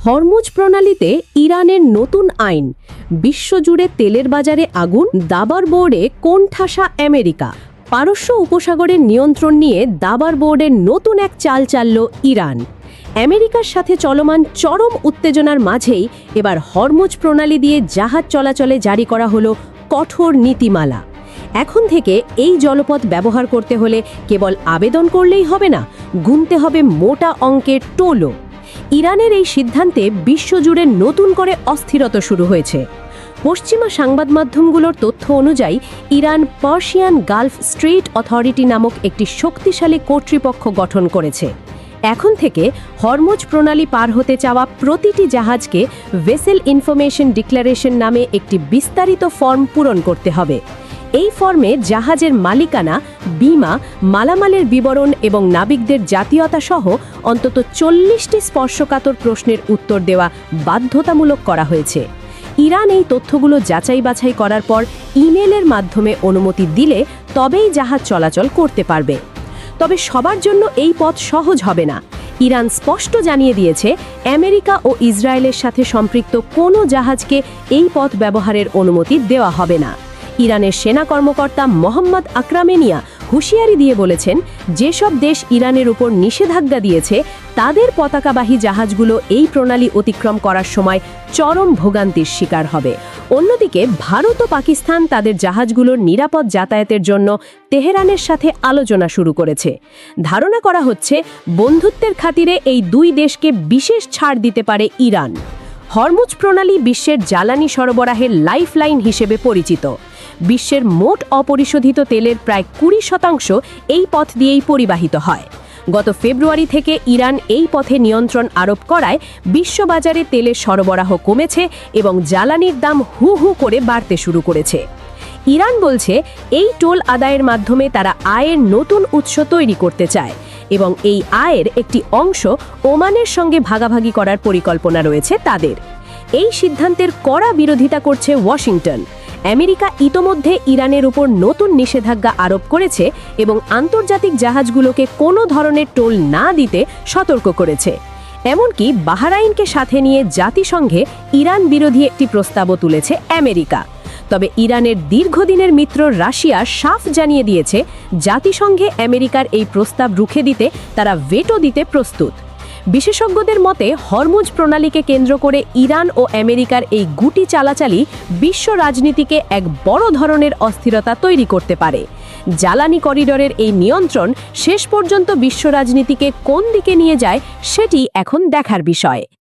Hormuz প্রণালীতে ইরানের নতুন আইন, বিশ্বজুড়ে তেলের বাজারে আগুন, দাবার বোর্ডে কোণঠাসা আমেরিকা। পারস্য উপসাগরের নিয়ন্ত্রণ নিয়ে দাবার বোর্ডের নতুন এক চাল চালল ইরান। আমেরিকার সাথে চলমান চরম উত্তেজনার মাঝেই এবার হরমুজ প্রণালী দিয়ে জাহাজ চলাচলে জারি করা হলো কঠোর নীতিমালা। এখন থেকে এই জলপথ ব্যবহার করতে হলে কেবল আবেদন করলেই হবে না, গুনতে হবে মোটা অঙ্কের টোলও। ইরানের এই সিদ্ধান্তে বিশ্বজুড়ে নতুন করে অস্থিরতা শুরু হয়েছে। পশ্চিমা সংবাদ মাধ্যমগুলোর তথ্য অনুযায়ী Iran Persian Gulf straight authority নামক একটি শক্তিশালী কর্তৃপক্ষ গঠন করেছে। এখন থেকে হরমুজ প্রণালী পার হতে চাওয়া প্রতিটি জাহাজকে ভেসেল ইনফরমেশন ডিক্লারেশন নামে একটি বিস্তারিত ফর্ম পূরণ করতে হবে। এই ফর্মে জাহাজের মালিকানা, বীমা, মালামালের বিবরণ এবং নাবিকদের জাতীয়তা সহ অন্তত 40টি স্পর্শকাতর প্রশ্নের উত্তর দেওয়া বাধ্যতামূলক করা হয়েছে। ইরান এই তথ্যগুলো যাচাই বাছাই করার পর ইমেলের মাধ্যমে অনুমতি দিলে তবেই জাহাজ চলাচল করতে পারবে। তবে সবার জন্য এই পথ সহজ হবে না। ইরান স্পষ্ট জানিয়ে দিয়েছে, আমেরিকা ও ইসরায়েলের সাথে সম্পৃক্ত কোনো জাহাজকে এই পথ ব্যবহারের অনুমতি দেওয়া হবে না। ইরানের সেনা কর্মকর্তা মোহাম্মদ আকরামেনিয়া হুঁশিয়ারি দিয়ে বলেছেন, যেসব দেশ ইরানের উপর নিষেধাজ্ঞা দিয়েছে তাদের পতাকাবাহী জাহাজগুলো এই প্রণালী অতিক্রম করার সময় চরম ভোগান্তির শিকার হবে। অন্যদিকে ভারত ও পাকিস্তান তাদের জাহাজগুলোর নিরাপদ যাতায়াতের জন্য তেহরানের সাথে আলোচনা শুরু করেছে। ধারণা করা হচ্ছে, বন্ধুত্বের খাতিরে এই দুই দেশকে বিশেষ ছাড় দিতে পারে ইরান। হরমুজ প্রণালী বিশ্বের জ্বালানি সরবরাহের লাইফলাইন হিসেবে পরিচিত। বিশ্বের মোট অপরিশোধিত তেলের প্রায় 20% এই পথ দিয়েই পরিবাহিত হয়। গত ফেব্রুয়ারি থেকে ইরান এই পথে নিয়ন্ত্রণ আরোপ করায় বিশ্ববাজারে তেলের সরবরাহ কমেছে এবং জ্বালানির দাম হু হু করে বাড়তে শুরু করেছে। ইরান বলছে, এই টোল আদায়ের মাধ্যমে তারা আয়ের নতুন উৎস তৈরি করতে চায় এবং এই আয়ের একটি অংশ ওমানের সঙ্গে ভাগাভাগি করার পরিকল্পনা রয়েছে তাদের। এই সিদ্ধান্তের কড়া বিরোধিতা করছে ওয়াশিংটন। আমেরিকা ইতোমধ্যে ইরানের উপর নতুন নিষেধাজ্ঞা আরোপ করেছে এবং আন্তর্জাতিক জাহাজগুলোকে কোনো ধরনের টোল না দিতে সতর্ক করেছে। এমনকি বাহরাইনকে সাথে নিয়ে জাতিসংঘে ইরান বিরোধী একটি প্রস্তাবও তুলেছে আমেরিকা। তবে ইরানের দীর্ঘদিনের মিত্র রাশিয়া সাফ জানিয়ে দিয়েছে, জাতিসংঘে আমেরিকার এই প্রস্তাব রুখে দিতে তারা ভেটো দিতে প্রস্তুত। বিশেষজ্ঞদের মতে, হরমুজ প্রণালীকে কেন্দ্র করে ইরান ও আমেরিকার এই গুটি চালাচালি বিশ্ব রাজনীতিকে এক বড় ধরনের অস্থিরতা তৈরি করতে পারে। জ্বালানি করিডোরের এই নিয়ন্ত্রণ শেষ পর্যন্ত বিশ্ব রাজনীতিকে কোন দিকে নিয়ে যায় সেটি এখন দেখার বিষয়।